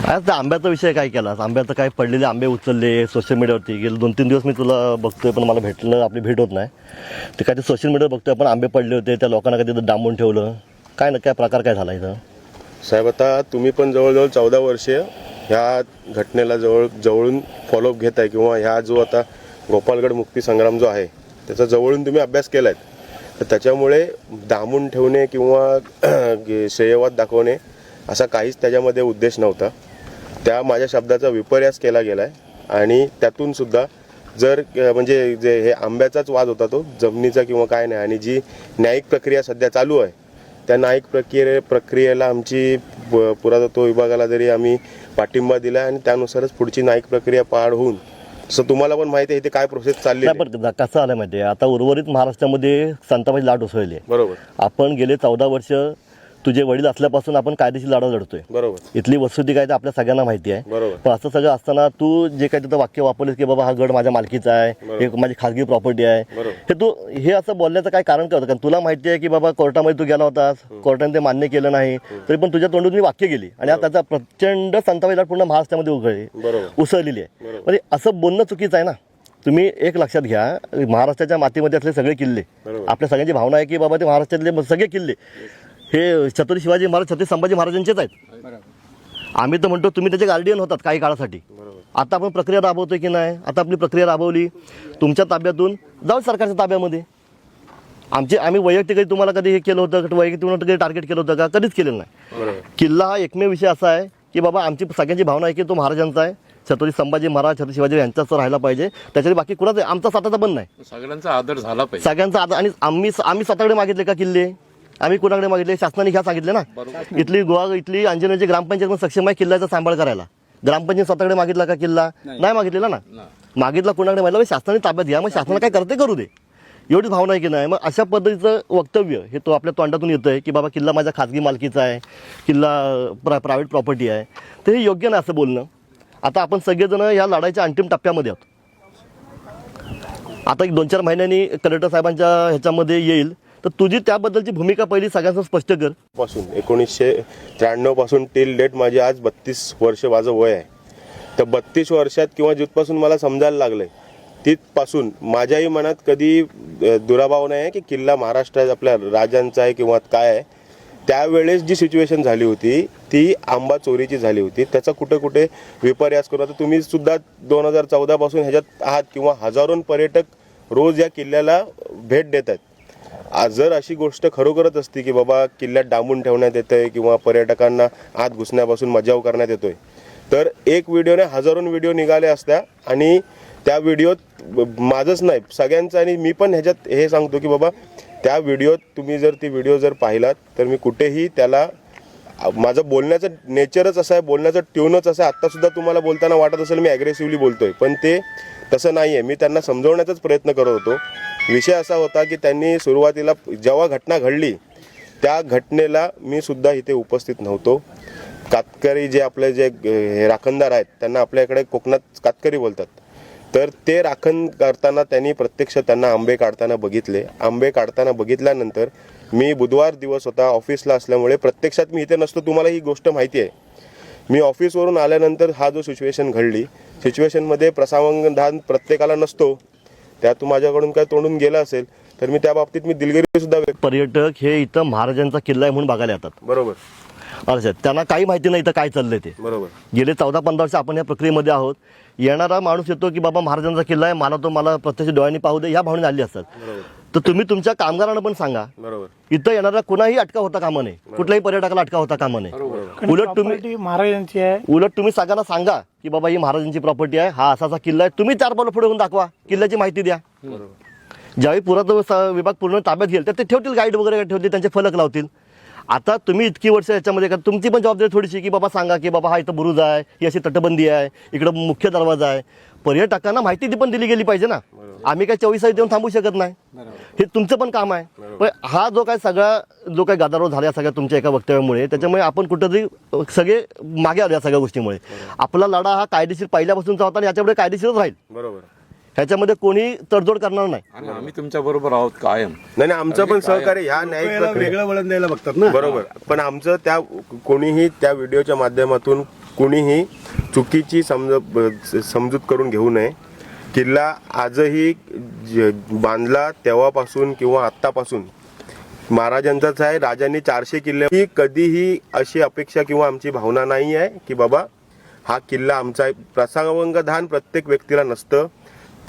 आज त्या आंब्याचा विषय काय केला? आंब्याचं काय पडलेले आंबे उचलले सोशल मीडियावरती. गेले 2-3 दिवस मी तुला बघतोय पण मला भेटलं, आपली भेट होत नाही. ते काय ते सोशल मीडियावर बघतोय आपण, आंबे पडले होते, त्या लोकांना काय तिथं डांबून ठेवलं. काय ना काय प्रकार काय झाला इथं? साहेब, आता तुम्ही पण जवळजवळ 14 वर्षे ह्या घटनेला जवळून फॉलोअप घेत आहे, किंवा ह्या जो आता गोपालगड मुक्ती संग्राम जो आहे त्याचा जवळून तुम्ही अभ्यास केला आहे. तर त्याच्यामुळे डांबून ठेवणे किंवा श्रेयवाद दाखवणे असा काहीच त्याच्यामध्ये उद्देश नव्हता. त्या माझ्या शब्दाचा विपर्यास केला गेला आहे. आणि त्यातून सुद्धा जर म्हणजे जे हे आंब्याचाच वाद होता तो जमिनीचा किंवा काय नाही, आणि जी न्यायिक प्रक्रिया सध्या चालू आहे त्या न्यायिक प्रक्रियेला आमची पुरातत्व विभागाला जरी आम्ही पाठिंबा दिला आणि त्यानुसारच पुढची न्यायिक प्रक्रिया पार होऊन, असं तुम्हाला पण माहिती आहे इथे काय प्रोसेस चालली आहे. पण कसं आलं माहिती आहे, आता उर्वरित महाराष्ट्रामध्ये संतापाची लाट उसळली आहे. बरोबर. आपण गेले 14 वर्ष तुझे वडील असल्यापासून आपण कायदेशीर लढा लढतोय. बरोबर. इथली वस्तुस्थिती काय ते आपल्या सगळ्यांना माहिती आहे. बरोबर. पण असं सगळं असताना तू जे काही तिथं वाक्य वापरलेस की बाबा हा गड माझ्या मालकीचा आहे, हे माझी खाजगी प्रॉपर्टी आहे, हे तू हे असं बोलण्याचं काय कारण काय होतं? कारण तुला माहिती आहे की बाबा कोर्टामध्ये तू गेला होतास, कोर्टाने ते मान्य केलं नाही, तरी पण तुझ्या तोंडून मी वाक्य गेली आणि आता त्याचा प्रचंड संतापाची लाट पूर्ण महाराष्ट्रामध्ये उसळलेली आहे. म्हणजे असं बोलणं चुकीचं आहे ना. तुम्ही एक लक्षात घ्या, महाराष्ट्राच्या मातीमध्ये असले सगळे किल्ले, आपल्या सगळ्यांची भावना आहे की बाबा ते महाराष्ट्रातले सगळे किल्ले हे छत्रपती शिवाजी महाराज, छत्रपती संभाजी महाराजांचेच आहेत. आम्ही तर म्हणतो तुम्ही त्याचे गार्डियन होतात काही काळासाठी. आता आपण प्रक्रिया राबवतोय की नाही? आता आपली प्रक्रिया राबवली, तुमच्या ताब्यातून जाऊ सरकारच्या ताब्यामध्ये. आम्ही वैयक्तिक तुम्हाला कधी हे केलं होतं, वैयक्तिक कधी टार्गेट केलं होतं का? कधीच केलेलं नाही. किल्ला हा एकमेव विषय असा आहे की बाबा आमची सगळ्यांची भावना आहे की तो महाराजांचा आहे, छत्रपती संभाजी महाराज, छत्रपती शिवाजी यांचाच राहायला पाहिजे. त्याच्यात बाकी कुणाचा आमचा स्वतःचा बंद नाही. सगळ्यांचा आदर झाला पाहिजे, सगळ्यांचा आदर. आणि आम्ही स्वतःकडे मागितले का किल्ले? आम्ही कुणाकडे मागितले? शासनाने घ्या सांगितले ना. इथली अंजनेची ग्रामपंचायत पण सक्षम आहे किल्ल्याचा सांभाळ करायला. ग्रामपंचायत स्वतःकडे मागितला का किल्ला? नाही मागितलेला ना. मागितला कुणाकडे मागितला? शासनाने ताब्यात घ्या. मग शासनाला काय करते करू दे, एवढीच भावना आहे की नाही? मग अशा पद्धतीचं वक्तव्य हे तो आपल्या तोंडातून येतं आहे की बाबा किल्ला माझ्या खाजगी मालकीचा आहे, किल्ला प्रायव्हेट प्रॉपर्टी आहे. तर हे योग्य नाही असं बोलणं. आता आपण सगळेजण या लढाईच्या अंतिम टप्प्यामध्ये आहोत. आता एक 2-4 महिन्यांनी कलेक्टर साहेबांच्या ह्याच्यामध्ये येईल, तर तुझी त्याबद्दलची भूमिका पहिली सगळ्यांना स्पष्ट कर. पासून 1993 पासून टिल डेट माझे आज 32 वर्ष माझं वय आहे. तर 32 वर्षात किंवा जिथपासून मला समजायला लागलंय तिथपासून माझ्याही मनात कधी दुराभाव नाही आहे की किल्ला महाराष्ट्रात आपल्या राजांचा आहे किंवा काय आहे. त्यावेळेस जी सिच्युएशन झाली होती ती आंबा चोरीची झाली होती. त्याचा कुठे कुठे विपर्यास करू. आता तुम्ही सुद्धा 2014 पासून ह्याच्यात आहात, किंवा हजारो पर्यटक रोज या किल्ल्याला भेट देत आहेत. आज जर अशी गोष्ट खरोखरच असती की बाबा किल्ल्यात डांबून ठेवण्यात येतंय किंवा पर्यटकांना आत घुसण्यापासून मजाव करण्यात येतोय, तर एक व्हिडिओने हजारो व्हिडिओ निघाले असत्या. आणि त्या व्हिडिओत माझंच नाही सगळ्यांचं, आणि मी पण ह्याच्यात हे सांगतो की बाबा त्या व्हिडिओत तुम्ही जर ती व्हिडिओ जर पाहिलात तर मी कुठेही त्याला, माझं बोलण्याचं नेचरच असं आहे, बोलण्याचं ट्यूनच असं आहे. आत्तासुद्धा तुम्हाला बोलताना वाटत असेल मी ॲग्रेसिव्हली बोलतोय, पण ते तसं नाही आहे. मी त्यांना समजवण्याचाच प्रयत्न करत होतो. विषय असा होता की त्यांनी सुरुवातीला जेव्हा घटना घडली त्या घटनेला मी सुद्धा इथे उपस्थित नव्हतो. कातकरी जे आपले जे राखणदार आहेत त्यांना आपल्याकडे कोकणात कातकरी बोलतात, तर ते राखण करताना त्यांनी प्रत्यक्ष त्यांना आंबे काढताना बघितले. आंबे काढताना बघितल्यानंतर मी बुधवार दिवस होता, ऑफिसला असल्यामुळे प्रत्यक्षात मी इथे नसतो. तुम्हाला ही गोष्ट माहिती आहे. मी ऑफिसवरून आल्यानंतर हा जो सिच्युएशन घडली, सिच्युएशनमध्ये प्रसावधान प्रत्येकाला नसतो. त्यात माझ्याकडून काय तोंडून गेलं असेल तर मी त्या बाबतीत मी दिलगिरी सुद्धा पर्यटक हे इथं महाराजांचा किल्ला आहे म्हणून बघायला येतात. बरोबर. अच्छा, त्यांना काही माहिती नाही इथं काय चाललंय ते. बरोबर. गेले 14-15 वर्ष आपण या प्रक्रियेमध्ये आहोत. येणारा माणूस येतो की बाबा महाराजांचा किल्ला आहे, मला प्रत्यक्ष डोळ्यांनी पाहू दे, ह्या भावने आली असतात. तर तुम्ही तुमच्या कामगारांना पण सांगा. बरोबर. इथं येणारा कुणाही अटका होता कामा नये, कुठल्याही पर्यटकाला अटका होता कामा नये. उलट महाराजांची आहे, उलट तुम्ही सगळ्यांना सांगा की बाबा ही महाराजांची प्रॉपर्टी आहे, हा असा किल्ला आहे. तुम्ही 4 पावलं पुढे होऊन दाखवा, किल्ल्याची माहिती द्या. ज्यावेळी पुरातत्व विभाग पूर्ण ताब्यात घेईल तर ते ठेवतील, गाईड वगैरे ठेवतील, त्यांचे फलक लावतील. आता तुम्ही इतकी वर्ष याच्यामध्ये का तुमची पण जबाबदारी थोडीशी की बाबा सांगा की बाबा हा इथं बुरुज आहे, ही अशी तटबंदी आहे, इकडं मुख्य दरवाजा आहे. पर्यटकांना माहिती ती पण दिली गेली पाहिजे ना. आम्ही काय 24 तास देऊन थांबू शकत नाही, हे तुमचं पण काम आहे. पण हा जो काय गदारोळ झाला या सगळ्या तुमच्या एका वक्तव्यामुळे, त्याच्यामुळे आपण कुठंतरी सगळे मागे आलो या सगळ्या गोष्टीमुळे. आपला लढा हा कायदेशीर पहिल्यापासूनचा होता आणि याच्यापुढे कायदेशीरच राहील. बरोबर. ह्याच्यामध्ये कोणी तडजोड करणार नाही. आणि आम्ही तुमच्या बरोबर आहोत कायम. नाही, आमचं पण सहकार्य ह्या न्यायिक वेगळं वळण द्यायला बघतात ना. बरोबर. पण आमचं त्या कोणीही त्या व्हिडिओच्या माध्यमातून कुणीही चुकीची समजूत करून घेऊ नये. किल्ला आजही बांधला तेव्हापासून किंवा आत्तापासून महाराजांचाच आहे. राजांनी 400 किल्ले ही कधीही अशी अपेक्षा किंवा आमची भावना नाही आहे की बाबा हा किल्ला आमचा आहे. प्रसंगावधान प्रत्येक व्यक्तीला नसतं.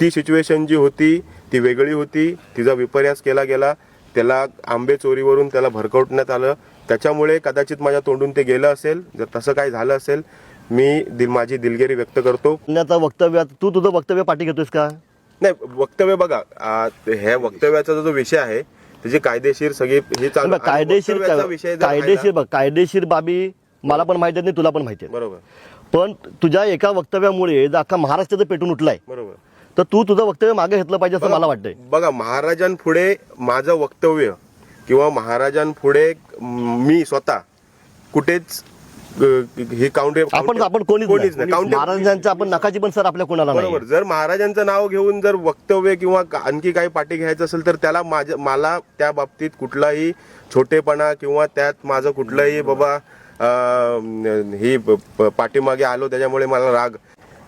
ती सिच्युएशन जी होती ती वेगळी होती. तिचा विपर्यास केला गेला. त्याला आंबे चोरीवरून त्याला भरकवण्यात आलं. त्याच्यामुळे कदाचित माझ्या तोंडून ते गेलं असेल. जर तसं काही झालं असेल मी माझी दिलगिरी व्यक्त करतो. बोलण्याचा वक्तव्यात तू तुझं वक्तव्य पाठी घेतोयस का? नाही, वक्तव्य बघा, ह्या वक्तव्याचा जो विषय आहे त्याची कायदेशीर सगळी हे चालू बघ, कायदेशीर वक्तव्याचा विषय जर कायदेशीर राहिला- बघ कायदेशीर बाबी मला पण माहिती आहेत आणि तुला पण माहिती आहे. बरोबर पण तुझ्या एका वक्तव्यामुळे जर अख्खा महाराष्ट्राचं पेटून उठलाय बरोबर. तर तू तुझं वक्तव्य मागे घेतलं पाहिजे असं मला वाटतंय. बघा, महाराजांपुढे माझं वक्तव्य किंवा महाराजांपुढे मी स्वतः कुठेच हे आपण कोणीच नाही. महाराजांच्या आपण नकाची पण सर आपल्या कोणाला नाही. बरोबर. जर महाराजांचं नाव घेऊन जर वक्तव्य किंवा आणखी काही पाठी घ्यायचं असेल तर त्याला मला त्या बाबतीत कुठलाही छोटेपणा किंवा त्यात माझं कुठलंही बाबा ही पाठीमागे आलो त्याच्यामुळे मला राग.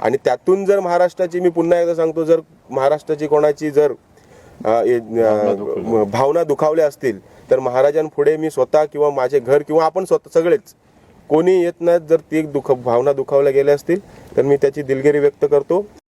आणि त्यातून जर महाराष्ट्राची, मी पुन्हा एकदा सांगतो, जर महाराष्ट्राची कोणाची जर भावना दुखावल्या असतील तर महाराजांपुढे मी स्वतः किंवा माझे घर किंवा आपण स्वतः सगळेच कोणी येत नाहीत. जर ती भावना दुखावल्या गेल्या असतील तर मी त्याची दिलगिरी व्यक्त करतो.